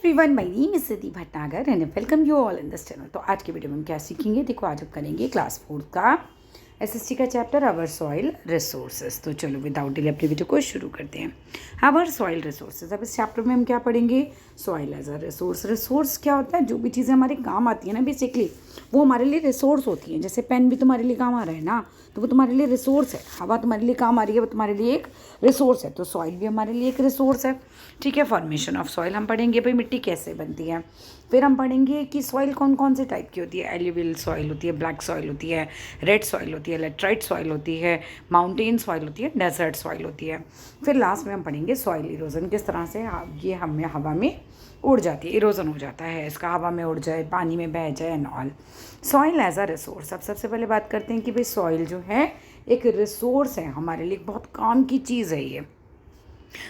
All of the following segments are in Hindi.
Everyone, my name is Siddhi Bhatnagar and welcome you all in this channel. तो आज के वीडियो में हम क्या सीखेंगे, देखो आज हम करेंगे क्लास 4 का एसएसटी का चैप्टर आवर सॉइल रिसोर्सेज। तो चलो विदाउट डिले अपनी वीडियो को शुरू करते हैं। आवर सॉइल रिसोर्सेज, अब इस चैप्टर में हम क्या पढ़ेंगे, soil as a resource. Resource क्या होता है, जो भी चीज़ें हमारे काम आती है ना, बेसिकली वो हमारे लिए रिसोर्स होती हैं। जैसे पेन भी तुम्हारे लिए काम आ रहा है ना, तो वो तुम्हारे लिए रिसोर्स है। हवा तुम्हारे लिए काम आ रही है, वो तुम्हारे लिए एक रिसोर्स है। तो सॉइल भी हमारे लिए एक रिसोर्स है। ठीक है, फॉर्मेशन ऑफ सॉइल हम पढ़ेंगे, भाई मिट्टी कैसे बनती है। फिर हम पढ़ेंगे कि सॉइल कौन कौन से टाइप की होती है। एल्यूवियल सॉइल होती है, ब्लैक सॉइल होती है, रेड सॉइल होती है, लेटराइट सॉइल होती है, माउंटेन सॉइल होती है, डेजर्ट सॉइल होती है। फिर लास्ट में हम पढ़ेंगे सॉइल इरोजन, किस तरह से ये हमें हवा में उड़ जाती है, इरोजन हो जाता है इसका, हवा में उड़ जाए, पानी में बह जाए and all. Soil as a resource, अब सबसे पहले बात करते हैं कि भाई सॉइल जो है एक रिसोर्स है, हमारे लिए बहुत काम की चीज़ है ये।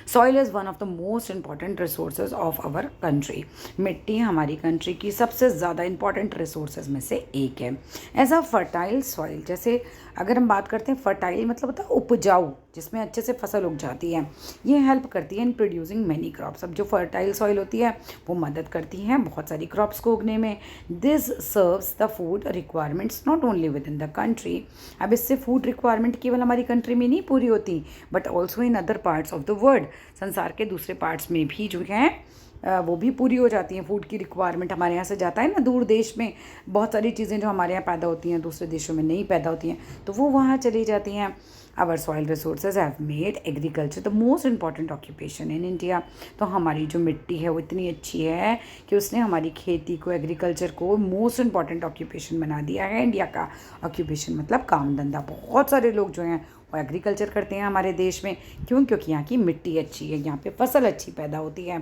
Soil is one of the most important resources of our country. मिट्टी हमारी कंट्री की सबसे ज़्यादा इंपॉर्टेंट रिसोर्सेज में से एक है। एज अ फर्टाइल सॉइल, जैसे अगर हम बात करते हैं फर्टाइल मतलब होता है उपजाऊ, जिसमें अच्छे से फसल उग जाती है। ये हेल्प करती है इन प्रोड्यूसिंग मैनी क्रॉप्स। अब जो फर्टाइल सॉइल होती है वो मदद करती हैं बहुत सारी क्रॉप्स को उगने में। This serves the food requirements not only with in the country. अब इससे फूड रिक्वायरमेंट केवल हमारी कंट्री में नहीं पूरी होती, but also in other parts of the world. संसार के दूसरे पार्ट्स में भी जो है वो भी पूरी हो जाती हैं। फूड की रिक्वायरमेंट हमारे यहाँ से जाता है ना दूर देश में, बहुत सारी चीज़ें जो हमारे यहाँ पैदा होती हैं दूसरे देशों में नहीं पैदा होती हैं, तो वो वहाँ चली जाती हैं। Our soil resources have made agriculture the most important occupation in India. तो हमारी जो मिट्टी है वो इतनी अच्छी है कि उसने हमारी खेती को, एग्रीकल्चर को मोस्ट इंपॉर्टेंट ऑक्यूपेशन बना दिया है इंडिया का। ऑक्यूपेशन मतलब काम धंधा। बहुत सारे लोग जो हैं वो एग्रीकल्चर करते हैं हमारे देश में। क्यों? क्योंकि यहाँ की मिट्टी अच्छी है, यहाँ पे फसल अच्छी पैदा होती है।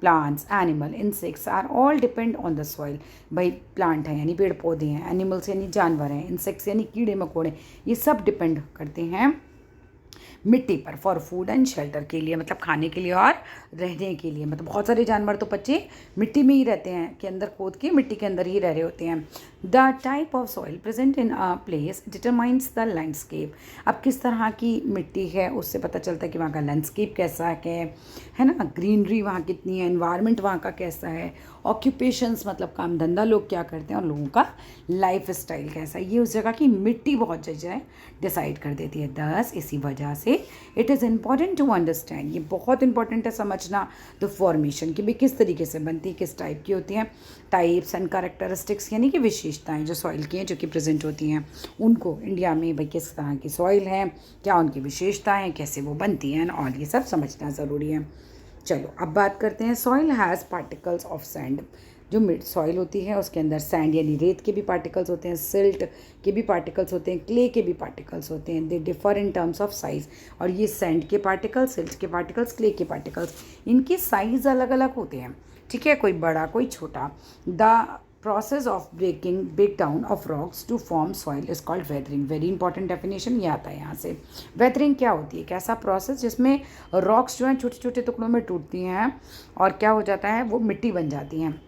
Plants, animal, insects are all depend on the soil. भाई प्लांट है यानी पेड़ पौधे हैं, एनिमल्स यानी जानवर हैं, इंसेक्ट्स यानी कीड़े मकोड़े, ये सब डिपेंड करते हैं मिट्टी पर फॉर फूड एंड शेल्टर के लिए, मतलब खाने के लिए और रहने के लिए। मतलब बहुत सारे जानवर तो बच्चे मिट्टी में ही रहते हैं, के अंदर खोद के मिट्टी के अंदर ही रह रहे होते हैं। The type of soil present in a place determines the landscape. अब किस तरह की मिट्टी है उससे पता चलता है कि वहाँ का लैंडस्केप कैसा है ना, ग्रीनरी वहाँ कितनी है, एनवायरनमेंट वहाँ का कैसा है, ऑक्यूपेशंस मतलब काम धंधा लोग क्या करते हैं और लोगों का लाइफ स्टाइल कैसा है, ये उस जगह की मिट्टी बहुत चीज़ें डिसाइड कर देती है। दस इसी वजह से it is important to understand, ये बहुत इंपॉर्टेंट है समझना द फॉर्मेशन कि भाई किस तरीके से बनती है, किस टाइप की होती हैं। टाइप्स एंड कैरेक्टरिस्टिक्स यानी कि विशेषताएं जो सॉइल की हैं जो कि प्रेजेंट होती हैं, उनको इंडिया में भाई किस तरह की सॉइल है, क्या उनकी विशेषताएं हैं, कैसे वो बनती हैं और ये सब समझना ज़रूरी है। चलो अब बात करते हैं। Soil has particles of sand. जो मिड सॉइल होती है उसके अंदर सैंड यानी रेत के भी पार्टिकल्स होते हैं, सिल्ट के भी पार्टिकल्स होते हैं, क्ले के भी पार्टिकल्स होते हैं। They differ in terms of size. और ये सैंड के पार्टिकल्स, सिल्ट के पार्टिकल्स, क्ले के पार्टिकल्स, इनके साइज़ अलग अलग होते हैं। ठीक है, कोई बड़ा कोई छोटा। The process of break down of rocks to form soil is called weathering. Very important definition ये आता है यहाँ से। वेदरिंग क्या होती है, एक ऐसा प्रोसेस जिसमें रॉक्स जो हैं छोटे छोटे टुकड़ों में टूटती हैं और क्या हो जाता है, वो मिट्टी बन जाती हैं।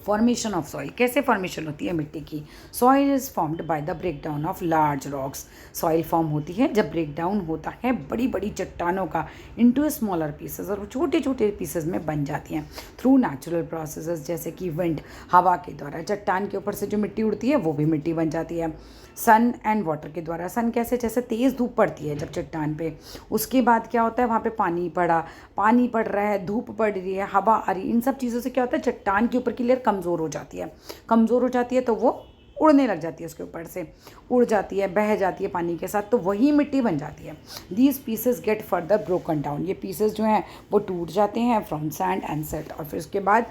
फॉर्मेशन ऑफ सॉइल, कैसे फॉर्मेशन होती है मिट्टी की। Soil is formed by the break down of large rocks. Soil form होती है जब ब्रेक डाउन होता है बड़ी बड़ी चट्टानों का इनटू स्मॉलर पीसेस, और वो छोटे छोटे पीसेस में बन जाती हैं थ्रू नेचुरल प्रोसेसेस, जैसे कि विंड, हवा के द्वारा। चट्टान के ऊपर से जो मिट्टी उड़ती है वो भी मिट्टी बन जाती है। सन एंड वाटर के द्वारा। सन कैसे, जैसे तेज़ धूप पड़ती है जब चट्टान पे, उसके बाद क्या होता है वहाँ पे पानी पड़ रहा है, धूप पड़ रही है, हवा आ रही है, इन सब चीज़ों से क्या होता है चट्टान के ऊपर की लेयर कमज़ोर हो जाती है तो वो उड़ने लग जाती है, उसके ऊपर से उड़ जाती है, बह जाती है पानी के साथ, तो वही मिट्टी बन जाती है। These pieces get further broken down. ये पीसेस जो हैं वो टूट जाते हैं फ्रॉम सैंड एंड सिल्ट, और फिर उसके बाद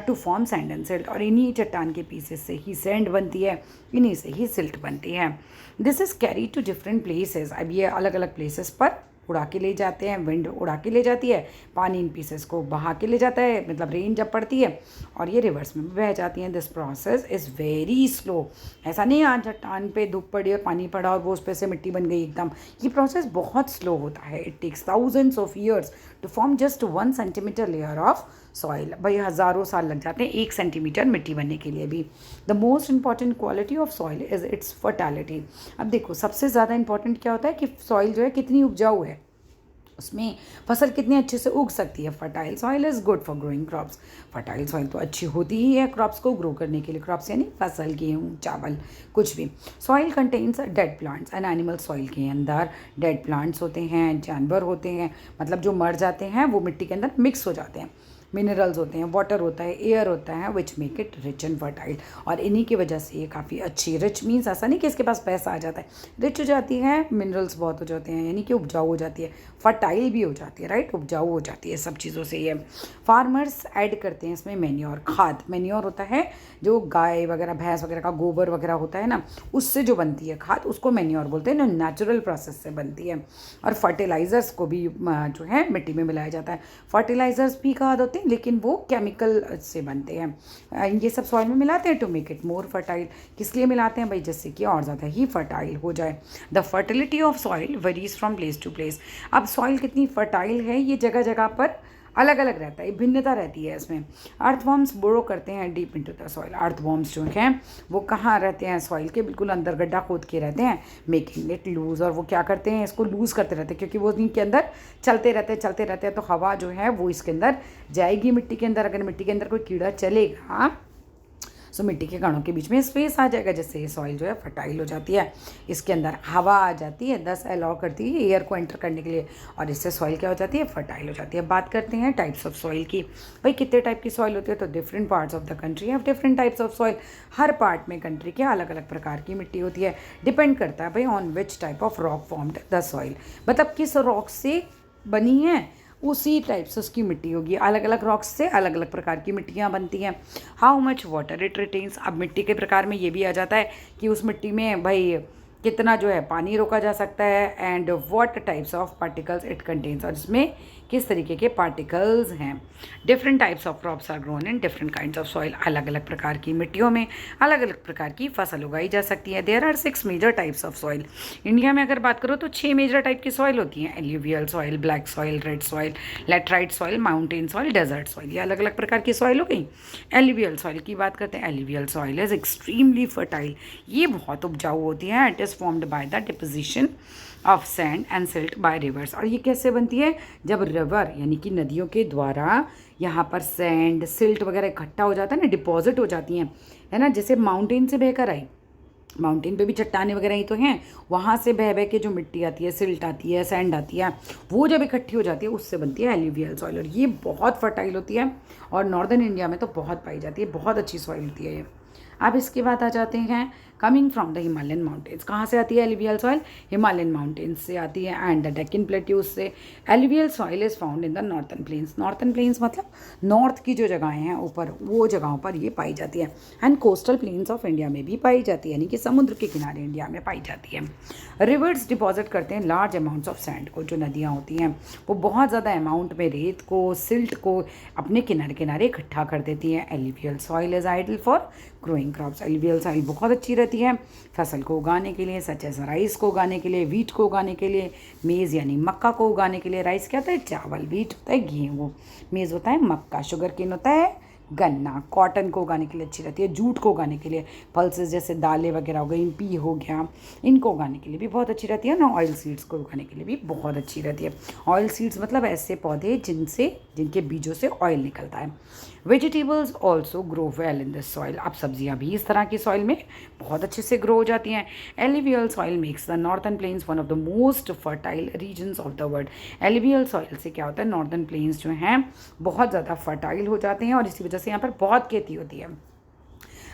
to form sand and silt, और इन्हीं चट्टान के पीसेस से ही सैंड बनती है, इन्हीं से ही सिल्ट बनती है। This is carry to different places. अब ये अलग अलग प्लेसेस पर उड़ा के ले जाते हैं, विंड उड़ा के ले जाती है, पानी इन पीसेस को बहा के ले जाता है, मतलब रेन जब पड़ती है, और ये रिवर्स में भी बह जाती हैं। This process is very slow. ऐसा नहीं आज चट्टान पे धूप पड़ी और पानी पड़ा और वो उस पर से मिट्टी बन गई एकदम, ये प्रोसेस बहुत स्लो होता है। It takes thousands of years to form just 1 centimetre layer of soil. भाई हज़ारों साल लग जाते हैं 1 सेंटीमीटर मिट्टी बनने के लिए भी। The most important quality of soil is it's fertility. अब देखो सबसे ज़्यादा इंपॉर्टेंट क्या होता है कि सॉइल जो है कितनी उपजाऊ है, उसमें फसल कितनी अच्छे से उग सकती है। Fertile soil is good for growing crops. Fertile soil तो अच्छी होती ही है क्रॉप्स को ग्रो करने के लिए। क्रॉप्स यानी फसल, गेहूँ, चावल, कुछ भी। Soil contains dead plants and animal. Soil के अंदर डेड प्लांट्स होते हैं, जानवर होते हैं, मतलब जो मर जाते हैं वो मिट्टी के अंदर मिक्स हो जाते हैं। मिनरल्स होते हैं, वाटर होता है, एयर होता है, which make it rich and fertile. और इन्हीं की वजह से ये काफ़ी अच्छी, रिच मीन्स ऐसा नहीं कि इसके पास पैसा आ जाता है, रिच हो जाती है, मिनरल्स बहुत हो जाते हैं, यानी कि उपजाऊ हो जाती है, फर्टाइल भी हो जाती है, राइट, उपजाऊ हो जाती है सब चीज़ों से। ये फार्मर्स ऐड करते हैं इसमें मैन्योर, खाद। मैन्योर होता है जो गाय वगैरह, भैंस वगैरह का गोबर वगैरह होता है ना, उससे जो बनती है खाद, उसको मैन्योर बोलते हैं, जो नेचुरल प्रोसेस से बनती है। और फर्टिलाइज़र्स को भी जो है मिट्टी में मिलाया जाता है। फर्टिलाइज़र्स भी खाद होते हैं, लेकिन वो केमिकल से बनते हैं। ये सब सॉइल में मिलाते हैं to make it more fertile. किस लिए मिलाते हैं भाई? जिससे कि और ज़्यादा ही फर्टाइल हो जाए। The fertility of soil varies from place to place. अब सॉइल कितनी फर्टाइल है ये जगह जगह पर अलग अलग रहता है, भिन्नता रहती है इसमें। अर्थवॉर्म्स बोरो करते हैं deep into the soil. Earthworms जो हैं वो कहाँ रहते हैं? सॉइल के बिल्कुल अंदर गड्ढा खोद के रहते हैं, मेकिंग इट लूज। और वो क्या करते हैं? इसको लूज़ करते रहते हैं, क्योंकि वो इनके अंदर चलते रहते हैं, तो हवा जो है वो इसके अंदर जाएगी मिट्टी के अंदर। अगर मिट्टी के अंदर कोई कीड़ा चलेगा सो मिट्टी के कणों के बीच में स्पेस आ जाएगा, जिससे ये सॉइल जो है फर्टाइल हो जाती है। इसके अंदर हवा आ जाती है, दस अलाउ करती है एयर को एंटर करने के लिए, और इससे सॉइल क्या हो जाती है? फर्टाइल हो जाती है। बात करते हैं टाइप्स ऑफ सॉइल की। भाई कितने टाइप की सॉइल होती है? तो different parts of the country have different types of soil. Her part में कंट्री के अलग अलग प्रकार की मिट्टी होती है। डिपेंड करता है भाई on which type of rock formed the soil, मतलब किस रॉक से बनी है उसी टाइप से उसकी मिट्टी होगी। अलग अलग रॉक्स से अलग अलग प्रकार की मिट्टियाँ बनती हैं। How much water it retains. अब मिट्टी के प्रकार में ये भी आ जाता है कि उस मिट्टी में भाई कितना जो है पानी रोका जा सकता है, and what types of particles it contains, और इसमें किस तरीके के पार्टिकल्स हैं। Different types of crops are grown in different kinds of soil. अलग अलग प्रकार की मिट्टियों में अलग अलग प्रकार की फसल उगाई जा सकती है। There are 6 major types of soil. India में अगर बात करो तो 6 मेजर टाइप की सॉइल होती हैं। Alluvial soil, black soil, red soil, laterite soil, mountain soil, desert soil. ये अलग अलग प्रकार की सॉइल हो गई। एल्यूवियल सॉइल की बात करते हैं। Alluvial soil is extremely fertile. ये बहुत उपजाऊ होती है। It is formed by the deposition of sand and silt by rivers. और ये कैसे बनती है? जब रिवर यानी कि नदियों के द्वारा यहाँ पर सैंड, सिल्ट वगैरह इकट्ठा हो जाता है ना, डिपॉजिट हो जाती हैं, है ना, जैसे माउंटेन से बहकर आई। माउंटेन पे भी चट्टाने वगैरह ही तो हैं, वहाँ से बह बह के जो मिट्टी आती है, सिल्ट आती है, सैंड आती है, वो जब इकट्ठी हो जाती है उससे बनती है एल्यूवियल सॉइल। और ये बहुत फर्टाइल होती है और नॉर्दर्न इंडिया में तो बहुत पाई जाती है, बहुत अच्छी सॉइल होती है ये। अब इसके बाद आ जाते हैं coming from the Himalayan mountains. कहाँ से आती है एल्यूवियल सॉइल? हिमालयन माउंटेन्स से आती है एंड द डेक्कन प्लेट्यूज से। Alluvial soil is found in the northern plains. Northern plains मतलब नॉर्थ की जो जगहें हैं ऊपर, वो जगहों पर ये पाई जाती है। And coastal planes of India में भी पाई जाती है, यानी कि समुद्र के किनारे इंडिया में पाई जाती है। रिवर्स डिपॉजिट करते हैं लार्ज अमाउंट्स ऑफ सैंड को। जो नदियाँ होती हैं वो बहुत ज़्यादा अमाउंट में रेत को, सिल्ट को अपने किनारे किनारे इकट्ठा कर देती हैं। Alluvial soil is ideal for growing crops. Alluvial soil बहुत अच्छी रहती है फसल को उगाने के लिए, सच एज राइस को उगाने के लिए, वीट को उगाने के लिए, मेज़ यानी मक्का को उगाने के लिए। राइस क्या होता है? चावल। वीट होता है गेहूँ, मेज़ होता है मक्का, शुगर केन होता है गन्ना। कॉटन को उगाने के लिए अच्छी रहती है, जूट को उगाने के लिए, पल्सेस जैसे दालें वगैरह हो गई, पी हो गया, इनको उगाने के लिए भी बहुत अच्छी रहती है ना। ऑयल सीड्स को उगाने के लिए भी बहुत अच्छी रहती है। ऑयल सीड्स मतलब ऐसे पौधे जिनके बीजों से ऑयल निकलता है। Vegetables also grow well in this soil. अब सब्जियां भी इस तरह की सॉइल में बहुत अच्छे से ग्रो हो जाती हैं। Alluvial soil makes the northern plains one of the most fertile regions of the world. Alluvial soil से क्या होता है? नॉर्थन प्लेन्स जो हैं बहुत ज़्यादा फर्टाइल हो जाते हैं और इसी वजह से यहाँ पर बहुत खेती होती है।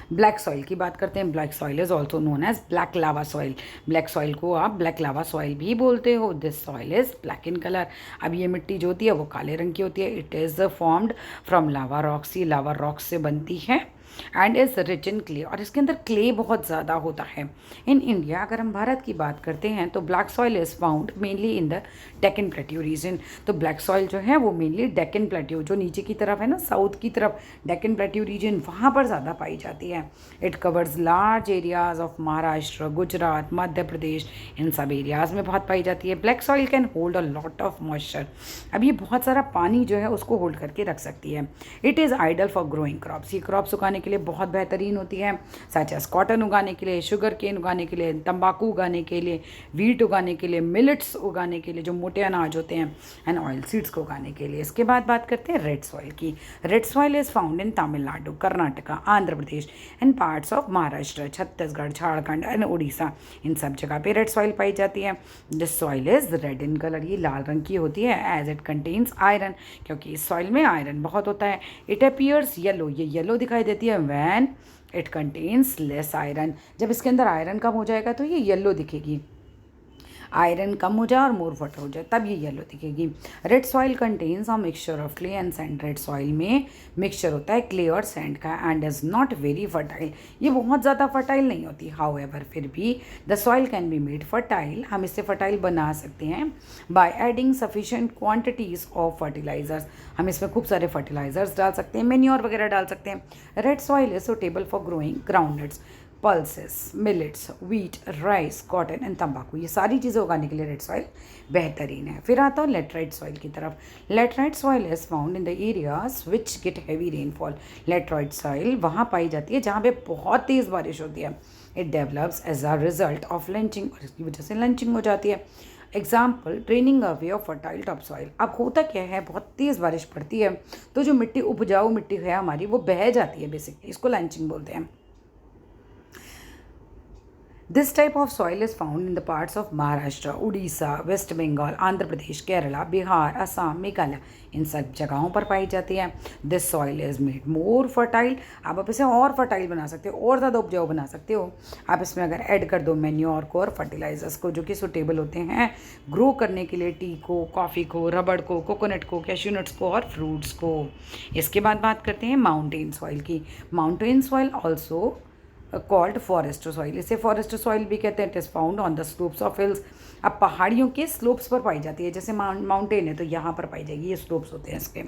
ब्लैक सॉइल की बात करते हैं। Black soil is also known as black lava soil. Black soil को आप ब्लैक लावा सॉइल भी बोलते हो। This soil is black in colour. अब ये मिट्टी जो होती है वो काले रंग की होती है। It is formed from lava rocks. ये लावा रॉक्स से बनती है and is rich in clay. और इसके अंदर क्ले बहुत ज़्यादा होता है। इन इंडिया अगर हम भारत की बात करते हैं तो black soil is found mainly in the Deccan plateau region. तो ब्लैक सॉइल जो है वो मेनली डेक्कन प्लेट्यू, जो नीचे की तरफ है ना, साउथ की तरफ डेक्कन प्लेट्यू रीजन, वहाँ पर ज़्यादा पाई जाती है। It covers large areas of Maharashtra, Gujarat, Madhya Pradesh, इन सब एरियाज़ में बहुत पाई जाती है। Black soil can hold a lot of moisture. अब ये बहुत सारा पानी जो है उसको होल्ड करके रख सकती है। It is ideal for growing crops. ये क्रॉप्स उगाने उगाने के लिए बहुत बेहतरीन होती है, सच एज कॉटन उगाने के लिए, शुगर केन उगाने के लिए, तंबाकू उगाने के लिए, वीट उगाने के लिए, मिलेट्स उगाने के लिए जो मोटे अनाज होते हैं, एंड ऑयल सीड्स को उगाने के लिए। इसके बाद बात करते हैं रेड सॉइल की। Red soil is found in Tamil Nadu, Karnataka, Andhra Pradesh and parts of Maharashtra, Chhattisgarh, Jharkhand and Orissa. इन सब जगह पे रेड सॉइल पाई जाती है। This soil is red in colour, ये लाल रंग की होती है, एज इट कंटेन्स आयरन, क्योंकि इस सॉइल में आयरन बहुत होता है। इट अपीयर्स येलो, ये येलो दिखाई देती है when it contains less iron, जब इसके अंदर आयरन कम हो जाएगा तो ये येलो दिखेगी। आयरन कम हो जाए और मोर वाटर हो जाए तब ये येलो दिखेगी। Red soil contains a mixture of clay and sand, red soil में मिक्सचर होता है क्ले और सैंड का, and is not very fertile, ये बहुत ज़्यादा फर्टाइल नहीं होती। हाउएवर फिर भी the soil can be made fertile, हम इससे फर्टाइल बना सकते हैं by adding sufficient quantities of fertilisers, हम इसमें खूब सारे फर्टिलाइजर्स डाल सकते हैं, मैन्योर वगैरह डाल सकते हैं। Red soil is suitable for growing groundnuts, pulses, millets, wheat, rice, cotton and तंबाकू, ये सारी चीज़ें उगाने के लिए रेड सॉइल बेहतरीन है। फिर आता हूँ लेटराइट सॉइल की तरफ। Laterite soil is found in the areas which get heavy rainfall, laterite soil वहाँ पाई जाती है जहाँ पे बहुत तेज़ बारिश होती है। It develops as a result of leaching, और इसकी वजह से लंचिंग हो जाती है। Example, draining away of fertile top soil. अब होता क्या है, बहुत तेज़ बारिश पड़ती है तो जो मिट्टी उपजाऊ मिट्टी है हमारी वो बह जाती है, बेसिकली इसको लंचिंग बोलते हैं। This type of soil is found in the parts of Maharashtra, Odisha, West Bengal, Andhra Pradesh, Kerala, Bihar, Assam, Meghalaya, इन सब जगहों पर पाई जाती है। This soil is made more fertile, आप इसे और फर्टाइल बना सकते हो, और ज़्यादा उपजाऊ बना सकते हो। आप इसमें अगर ऐड कर दो मैन्योर को और फर्टिलाइजर्स को जो कि सुटेबल होते हैं ग्रो करने के लिए टी को, कॉफ़ी को, रबड़ को, कोकोनट को, कैश्यू नट्स को और फ्रूट्स को। इसके बाद बात करते हैं माउंटेन सॉइल की। Mountain soil also called forest soil, इसे फॉरेस्ट सॉइल भी कहते हैं। It is found on the slopes of hills, अब पहाड़ियों के स्लोप्स पर पाई जाती है, जैसे माउंटेन है तो यहाँ पर पाई जाएगी, ये स्लोप्स होते हैं इसके,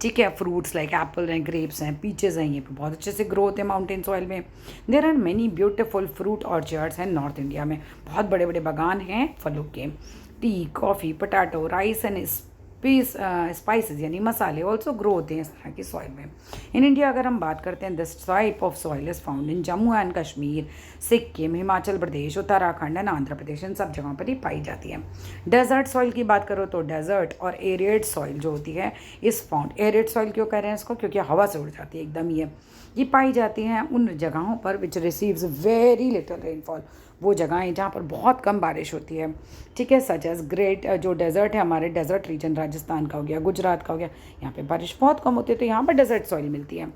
ठीक है। फ्रूट्स लाइक एप्पल हैं, ग्रेप्स हैं, पीचेस हैं, ये बहुत अच्छे से ग्रो होते हैं माउंटेन सॉइल में। There are many beautiful fruit orchards हैं नॉर्थ इंडिया में, बहुत बड़े बड़े बागान हैं फलों के। Tea, coffee, potato, rice and spices यानी मसाले ऑल्सो ग्रो होते हैं इस तरह की सॉइल में। इन इंडिया अगर हम बात करते हैं, this type of soil is found in Jammu and Kashmir, Sikkim, Himachal Pradesh, Uttarakhand and Andhra Pradesh, इन सब जगहों पर ही पाई जाती है। डेजर्ट सॉइल की बात करो तो डेजर्ट और एरिएट सॉइल जो होती है इस फाउंड, एरिएट सॉइल क्यों कह रहे हैं इसको, क्योंकि हवा से उड़ जाती है एकदम ये पाई जाती हैं उन जगहों पर which receives very little rainfall, वो जगहें जहाँ पर बहुत कम बारिश होती है, ठीक है। सच एज ग्रेट जो डेजर्ट है हमारे, डेजर्ट रीजन राजस्थान का हो गया, गुजरात का हो गया, यहाँ पे बारिश बहुत कम होती है तो यहाँ पर डेजर्ट सॉइल मिलती है।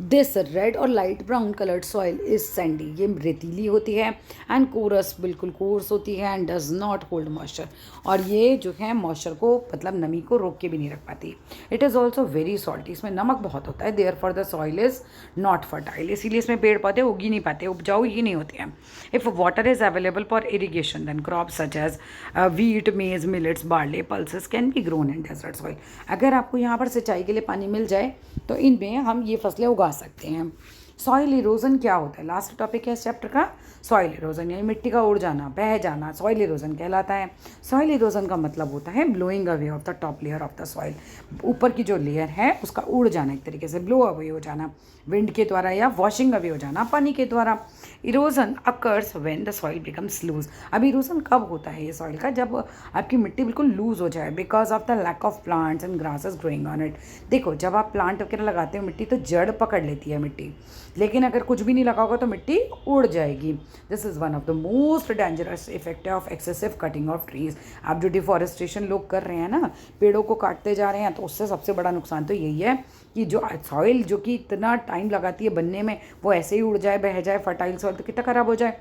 दिस रेड और light brown coloured soil is Sandy, ये रेतीली होती है, एंड कोरस, बिल्कुल कोर्स होती है, and does not hold moisture, और ये जो है मॉइस्चर को मतलब नमी को रोक के भी नहीं रख पाती। It is also very salty, इसमें नमक बहुत होता है। Therefore the soil is not fertile, इसीलिए इसमें पेड़ पौधे उग ही नहीं पाते, उपजाऊ ही नहीं होते हैं। If water is available for irrigation then crop such as wheat, maize, millets, barley, pulses can be grown in desert soil, अगर आपको यहाँ पर सिंचाई के लिए पानी मिल जाए तो इनमें हम ये फसलें उगा सकते हैं। सॉइल इरोजन क्या होता है, लास्ट टॉपिक है इस चैप्टर का, सॉइल इरोजन यानी मिट्टी का उड़ जाना, बह जाना, सॉइल इरोजन कहलाता है। सॉइल इरोजन का मतलब होता है blowing away of the top layer of the soil, ऊपर की जो लेयर है उसका उड़ जाना, एक तरीके से ब्लो अवे हो जाना विंड के द्वारा या वॉशिंग अवे हो जाना पानी के द्वारा। Erosion occurs when the soil becomes loose, अब इरोजन कब होता है ये सॉइल का, जब आपकी मिट्टी बिल्कुल लूज हो जाए, because of the lack of plants and grasses growing on it. देखो जब आप प्लांट वगैरह लगाते हो मिट्टी तो जड़ पकड़ लेती है मिट्टी, लेकिन अगर कुछ भी नहीं लगा होगा तो मिट्टी उड़ जाएगी। This is one of the most dangerous effect of excessive cutting of trees. आप जो डिफॉरेस्टेशन लोग कर रहे हैं ना, पेड़ों को काटते जा रहे हैं, तो उससे सबसे बड़ा नुकसान तो यही है कि जो सॉइल जो कि इतना टाइम लगाती है बनने में, वो ऐसे ही उड़ जाए, बह जाए, फर्टाइल सॉइल तो कितना ख़राब हो जाए।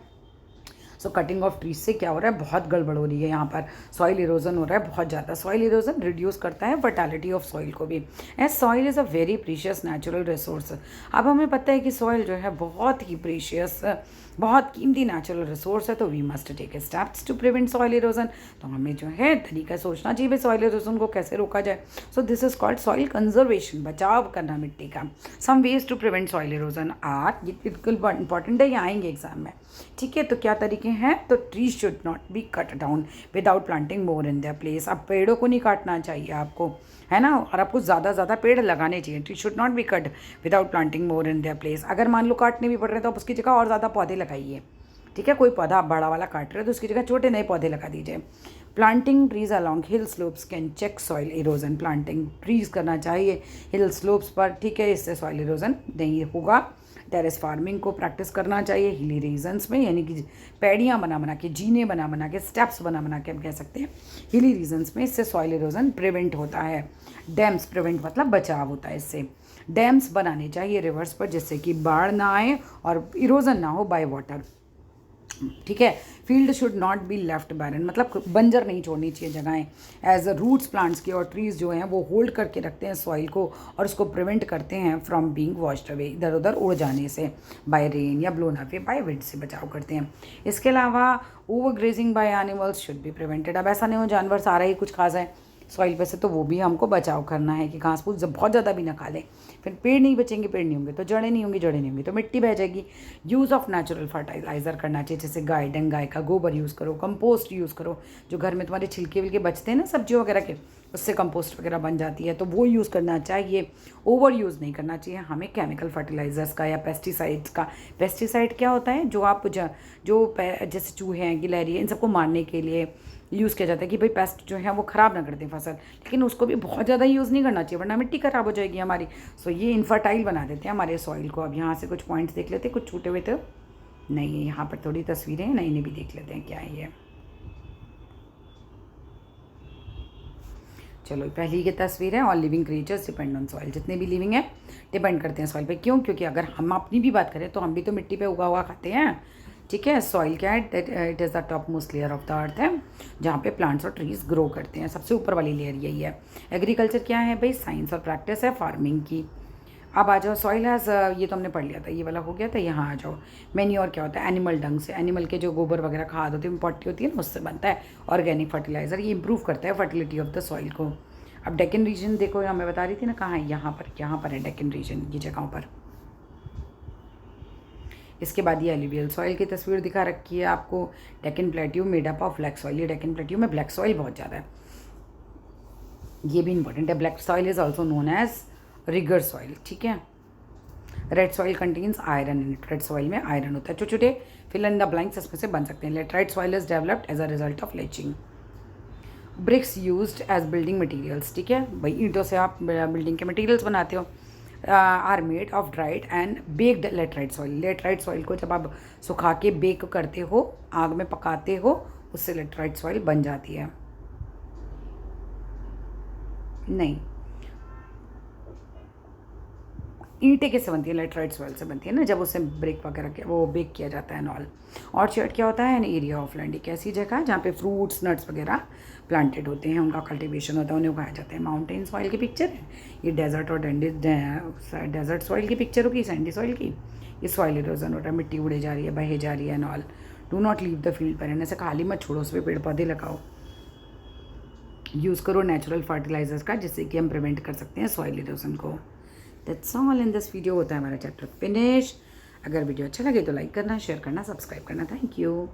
सो कटिंग ऑफ ट्रीज से क्या हो रहा है, बहुत गड़बड़ हो रही है, यहाँ पर सॉइल इरोजन हो रहा है बहुत ज़्यादा। सॉइल इरोजन रिड्यूस करता है फर्टिलिटी ऑफ सॉइल को भी, as soil is a very precious natural resource. अब हमें पता है कि सॉइल जो है बहुत ही प्रीशियस बहुत कीमती नेचुरल रिसोर्स है, तो we must take steps to prevent soil erosion. तो हमें जो है तरीका सोचना चाहिए भाई सॉइल इरोजन को कैसे रोका जाए। So this is called soil conservation, बचाव करना मिट्टी का। Some ways to prevent soil erosion are, ये बिल्कुल इंपॉर्टेंट है, ये आएंगे एग्जाम में, ठीक है। तो क्या तरीके हैं, तो tree should not B cut down without planting more in their place. अब पेड़ों को नहीं काटना चाहिए आपको, है ना, और आपको ज़्यादा पेड़ लगाने चाहिए। Tree should not B cut without planting more in their place. अगर मान लो काटने भी पड़ रहे हैं तो आप उसकी जगह और ज़्यादा पौधे लगाइए, ठीक है। कोई पौधा आप बड़ा वाला काट रहे हो तो उसकी जगह छोटे नए पौधे लगा दीजिए। Planting trees along hill slopes can check soil erosion. Planting trees करना चाहिए हिल स्लोप्स पर, ठीक है, इससे सॉइल इरोजन नहीं होगा। टेरेस फार्मिंग को प्रैक्टिस करना चाहिए हिली रीजन्स में, यानी कि पैड़ियाँ बना के, जीने बना के, स्टेप्स बना के हम कह सकते हैं हिली रीजन्स में, इससे सॉइल इरोजन प्रिवेंट होता है। डैम्स, प्रिवेंट मतलब बचाव होता है इससे। डैम्स बनाने चाहिए रिवर्स पर, जिससे कि बाढ़ ना आए और इरोजन ना हो बाय वाटर, ठीक है। Field should not be left barren, मतलब बंजर नहीं छोड़नी चाहिए जगहें। एज रूट्स प्लांट्स की और ट्रीज जो हैं वो होल्ड करके रखते हैं सॉइल को और उसको प्रिवेंट करते हैं फ्रॉम बीइंग वॉश्ड अवे, इधर उधर उड़ जाने से, बाय रेन या ब्लोन अवे बाय विंड से बचाव करते हैं। इसके अलावा over grazing by animals should be prevented. अब ऐसा नहीं हो जानवर सारा ही कुछ खा जाए सॉइल पे से, तो वो भी हमको बचाव करना है कि घास फूस बहुत ज़्यादा भी ना खा लें, फिर पेड़ नहीं बचेंगे, पेड़ नहीं होंगे तो जड़ें नहीं होंगी, जड़ें नहीं होंगी तो मिट्टी बह जाएगी। यूज़ ऑफ नेचुरल फर्टिलाइज़र करना चाहिए, जैसे गाय डंग, गाय का गोबर यूज़ करो, कंपोस्ट यूज़ करो, जो घर में तुम्हारे छिलके विलके बचते हैं ना सब्जियों वगैरह के, उससे कंपोस्ट वगैरह बन जाती है, तो वो यूज़ करना चाहिए। ओवर यूज़ नहीं करना चाहिए हमें केमिकल फर्टिलाइजर्स का या पेस्टिसाइड्स का। पेस्टिसाइड क्या होता है, जो आप जैसे चूहे हैं, गिलहरी, इन सबको मारने के लिए यूज़ किया जाता है कि भाई पेस्ट जो है वो ख़राब ना कर दें फसल, लेकिन उसको भी बहुत ज़्यादा यूज़ नहीं करना चाहिए वरना मिट्टी ख़राब हो जाएगी हमारी। सो ये इनफर्टाइल बना देते हैं हमारे सॉइल को। अब यहाँ से कुछ पॉइंट्स देख लेते हैं, कुछ छूटे हुए तो नहीं है, यहाँ पर थोड़ी तस्वीरें हैं, नहीं भी देख लेते हैं क्या है ये। चलो, पहली की तस्वीर है, all living creatures depend on soil. जितने भी लिविंग है डिपेंड करते हैं सॉइल पे। क्यों? क्योंकि अगर हम अपनी भी बात करें तो हम भी तो मिट्टी पे उगा हुआ खाते हैं, ठीक है। सॉइल क्या है, it is the top most layer of the earth है, जहाँ पे प्लांट्स और ट्रीज ग्रो करते हैं। सबसे ऊपर वाली लेयर यही है। एग्रीकल्चर क्या है भाई, साइंस और प्रैक्टिस है फार्मिंग की। अब आ जाओ, सॉइल हैज़, ये तो हमने पढ़ लिया था, ये वाला हो गया था। यहाँ आ जाओ, मैन्योर क्या होता है, एनिमल डंग से, एनिमल के जो गोबर वगैरह खाद होती है, पट्टी होती है ना, उससे बनता है ऑर्गेनिक फर्टिलाइजर। ये इंप्रूव करता है फर्टिलिटी ऑफ द सॉइल को। अब डेक्कन रीजन देखो, यहाँ मैं बता रही थी ना, कहाँ है, यहाँ पर है डेक्कन रीजन, ये जगहों पर। इसके बाद ये एलुवियल सॉइल की तस्वीर दिखा रखी है आपको। Deccan plateau made up of black soil. ये डेक्कन प्लेट्यू में ब्लैक सॉइल बहुत ज़्यादा है, ये भी इंपॉर्टेंट है। Black soil is also known as regur soil, ठीक है। Red soil contains iron in it. Red soil में आयरन होता है। छोटे छोटे फिल इन द ब्लैंक्स इसमें से बन सकते हैं। Laterite soil is developed as a result of leaching. Bricks used as building materials, ठीक है भाई, ईंटों से आप बिल्डिंग के मटेरियल्स बनाते हो। Are made of dried and baked laterite soil. Laterite soil को जब आप सुखा के बेक करते हो, आग में पकाते हो, उससे लेटराइट सॉइल बन जाती है। नहीं, ईंटें किससे बनती है, लेटराइट सॉइल से बनती है ना, जब उसे ब्रेक वगैरह के वो बेक किया जाता है नॉल। ऑर्चर्ड क्या होता है, एन एरिया ऑफ लैंड, एक ऐसी जगह जहाँ पे फ्रूट्स नट्स वगैरह प्लांटेड होते हैं, उनका कल्टीवेशन होता है, उन्हें उगाया जाता है। माउंटेन सॉइल की पिक्चर है ये, डेजर्ट और डेजर्ट सॉइल की पिक्चर होगी, सैंडी सॉइल की। ये सॉइल इरोजन हो रहा है, मिट्टी उड़े जा रही है, बहे जा रही है knoll. Do not leave the field पर, ऐसे खाली मत छोड़ो, उस पर पेड़ पौधे लगाओ। यूज़ करो नेचुरल फर्टिलाइजर्स का, जिससे कि हम प्रिवेंट कर सकते हैं सॉइल इरोजन को। That's all in this video. होता है हमारा चैप्टर फिनिश। अगर वीडियो अच्छा लगे तो लाइक करना, शेयर करना, सब्सक्राइब करना। Thank you.